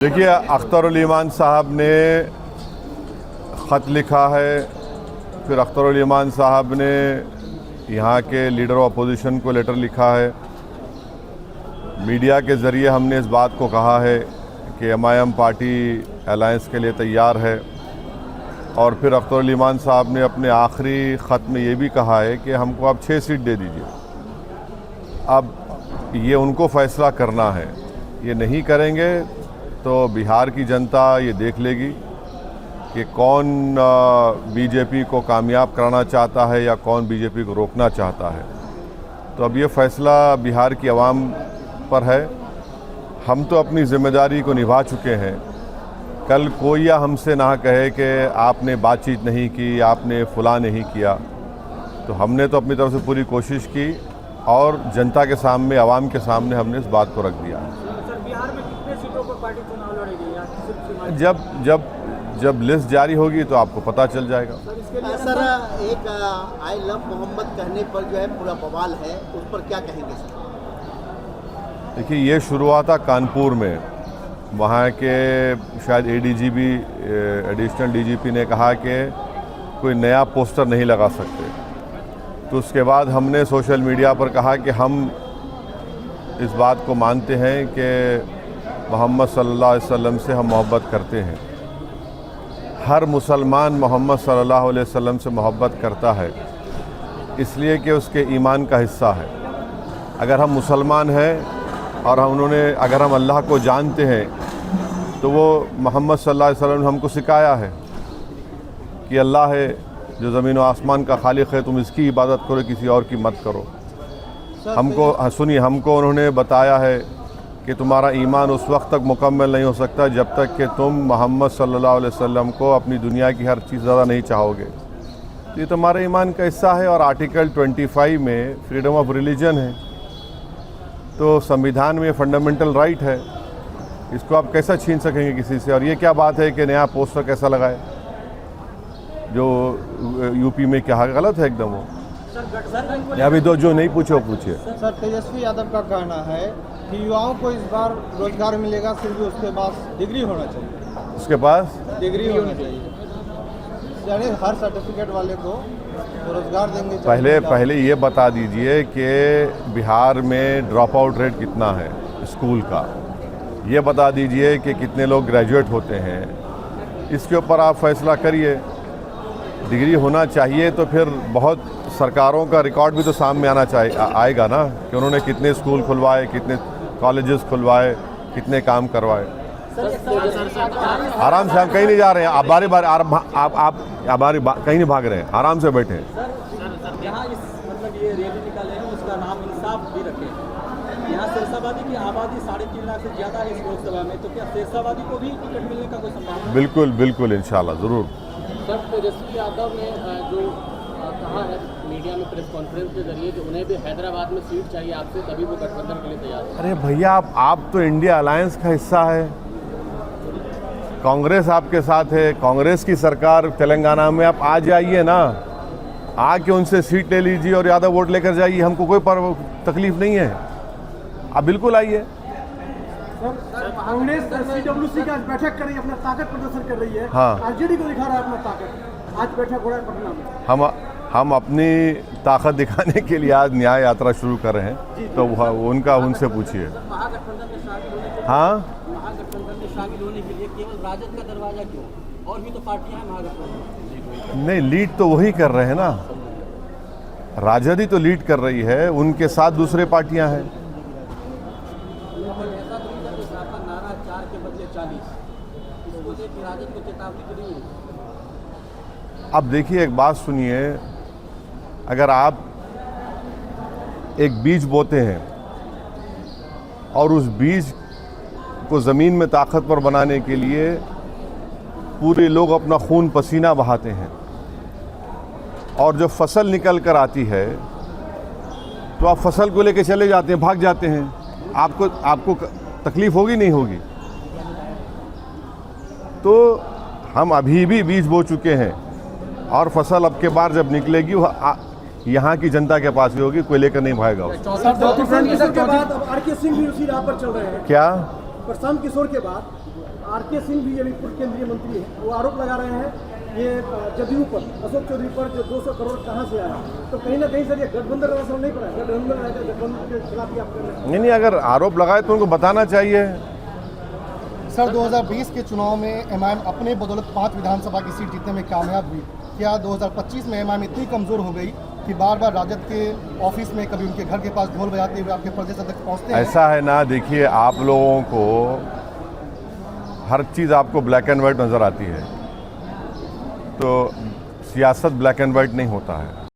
देखिए, अख्तरुल ईमान साहब ने ख़त लिखा है, फिर अख्तरुल ईमान साहब ने यहाँ के लीडर ऑफ अपोजिशन को लेटर लिखा है। मीडिया के ज़रिए हमने इस बात को कहा है कि MIM पार्टी अलायंस के लिए तैयार है। और फिर अख्तरुल ईमान साहब ने अपने आखिरी ख़त में ये भी कहा है कि हमको आप 6 सीट दे दीजिए। अब ये उनको फ़ैसला करना है, ये नहीं करेंगे तो बिहार की जनता ये देख लेगी कि कौन बीजेपी को कामयाब कराना चाहता है या कौन बीजेपी को रोकना चाहता है। तो अब ये फ़ैसला बिहार की आवाम पर है। हम तो अपनी ज़िम्मेदारी को निभा चुके हैं। कल कोई या हमसे ना कहे कि आपने बातचीत नहीं की, आपने फलां नहीं किया। तो हमने तो अपनी तरफ से पूरी कोशिश की और जनता के सामने, आवाम के सामने हमने इस बात को रख दिया। बिहार में कितने सीटों पर पार्टी चुनाव लड़ेगी? जब लिस्ट जारी होगी तो आपको पता चल जाएगा। सर, एक आई लव मोहम्मद कहने पर जो है पूरा बवाल है, उस पर क्या कहेंगे सर? देखिए, ये शुरू हुआ था कानपुर में। वहाँ के शायद ADGP, एडिशनल DGP ने कहा कि कोई नया पोस्टर नहीं लगा सकते। तो उसके बाद हमने सोशल मीडिया पर कहा कि हम इस बात को मानते हैं कि मोहम्मद सल्लल्लाहु अलैहि वसल्लम से हम मोहब्बत करते हैं। हर मुसलमान मोहम्मद सल्लल्लाहु अलैहि वसल्लम से मोहब्बत करता है इसलिए कि उसके ईमान का हिस्सा है। अगर हम मुसलमान हैं और अगर हम अल्लाह को जानते हैं तो वो मोहम्मद सल्लल्लाहु अलैहि वसल्लम ने हमको सिखाया है कि अल्लाह है जो ज़मीन व आसमान का खालिक है, तुम इसकी इबादत करो, किसी और की मत करो। हमको उन्होंने बताया है कि तुम्हारा ईमान उस वक्त तक मुकम्मल नहीं हो सकता जब तक कि तुम मोहम्मद सल्लल्लाहु अलैहि वसल्लम को अपनी दुनिया की हर चीज़ ज़्यादा नहीं चाहोगे। तो ये तुम्हारे ईमान का हिस्सा है। और आर्टिकल 25 में फ्रीडम ऑफ रिलीजन है, तो संविधान में फंडामेंटल राइट है, इसको आप कैसा छीन सकेंगे किसी से? और ये क्या बात है कि नया पोस्टर कैसा लगाए, जो यूपी में क्या गलत है एकदम वो। अभी तो जो नहीं पूछो पूछिए। सर, तेजस्वी यादव का कहना है कि युवाओं को इस बार रोजगार मिलेगा, सिर्फ उसके पास डिग्री होना चाहिए। उसके पास डिग्री होनी चाहिए, यानी हर सर्टिफिकेट वाले को रोजगार देंगे। पहले ये बता दीजिए कि बिहार में ड्रॉप आउट रेट कितना है स्कूल का, ये बता दीजिए कि कितने लोग ग्रेजुएट होते हैं। इसके ऊपर आप फैसला करिए। डिग्री होना चाहिए तो फिर बहुत सरकारों का रिकॉर्ड भी तो सामने आएगा ना कि उन्होंने कितने स्कूल खुलवाए, कितने कॉलेजेस खुलवाए, कितने काम करवाए। आराम से, हम कहीं नहीं जा रहे हैं। आप बारी आप कहीं नहीं भाग रहे हैं, आराम से बैठे। यहाँ मतलब ये रैली निकाले हैं, उसका नाम इंसाफ भी रखे हैं। यहाँ शेरशाबादी की आबादी 3.5 लाख से ज़्यादा है इस लोकसभा में, तो क्या शेरशाबादी को भी टिकट मिलने का कोई संभावना? बिल्कुल इंशाल्लाह ज़रूर। सर, तेजस्वी यादव ने जो कहा है मीडिया में प्रेस कॉन्फ्रेंस के जरिए कि उन्हें भी हैदराबाद में सीट चाहिए आपसे, तभी वो गठबंधन के लिए तैयार है। अरे भैया, आप तो इंडिया अलायंस का हिस्सा है, कांग्रेस आपके साथ है, कांग्रेस की सरकार तेलंगाना में। आप आ जाइए ना, आके उनसे सीट ले लीजिए और ज़्यादा वोट लेकर जाइए, हमको कोई तकलीफ नहीं है। आप बिल्कुल आइए। कांग्रेस CWC की आज बैठक कर रही है, अपना ताकत प्रदर्शन कर रही है। हाँ, RJD को दिखा रहा है अपना ताकत। आज बैठक हो रहा है पटना में। हम अपनी ताकत दिखाने के लिए आज न्याय यात्रा शुरू कर रहे हैं, तो उनका उनसे पूछिए। महागठबंधन में शामिल होने के लिए, हाँ, महागठबंधन में शामिल होने के लिए केवल राजद का दरवाजा क्यों? और भी तो पार्टियां हैं महागठबंधन। नहीं, लीड तो वही कर रहे हैं ना, राजद ही तो लीड कर रही है, उनके साथ दूसरे पार्टियां हैं। ऐसा तो नहीं था कि आपका नारा 4 के बदले 40, इसको देख के राजद को चेतावनी तो नहीं है? अब देखिए, एक बात सुनिए, अगर आप एक बीज बोते हैं और उस बीज को ज़मीन में ताकतवर बनाने के लिए पूरे लोग अपना खून पसीना बहाते हैं, और जब फसल निकल कर आती है तो आप फसल को लेकर चले जाते हैं, भाग जाते हैं। आपको तकलीफ होगी नहीं होगी? तो हम अभी भी बीज बो चुके हैं और फसल अब के बार जब निकलेगी वो यहाँ की जनता के पास भी होगी, कोई लेकर नहीं भागेगा। के बाद RK सिंह भी उसी राह पर चल रहे हैं। क्या? प्रशांत किशोर के बाद आर.के. सिंह भी अभी पूर्व केंद्रीय मंत्री हैं, वो आरोप लगा रहे हैं ये जदयू पर, अशोक चौधरी पर, जो 200 करोड़ कहाँ से आया। तो कहीं ना कहीं सर ये गठबंधन का असर नहीं पड़ा, गठबंधन के खिलाफ ही आप कर रहे हैं। नहीं, अगर आरोप लगाए तो उनको बताना चाहिए। सर 2020 के चुनाव में एमआईएम अपने बदौलत 5 विधानसभा की सीट जीतने में कामयाब हुई। क्या 2025 में एमआईएम इतनी कमज़ोर हो गई कि बार बार राजद के ऑफिस में, कभी उनके घर के पास ढोल बजाते हुए आपके प्रदेश अध्यक्ष पहुँचते हैं? ऐसा है ना, देखिए आप लोगों को हर चीज़ आपको ब्लैक एंड वाइट नज़र आती है, तो सियासत ब्लैक एंड वाइट नहीं होता है।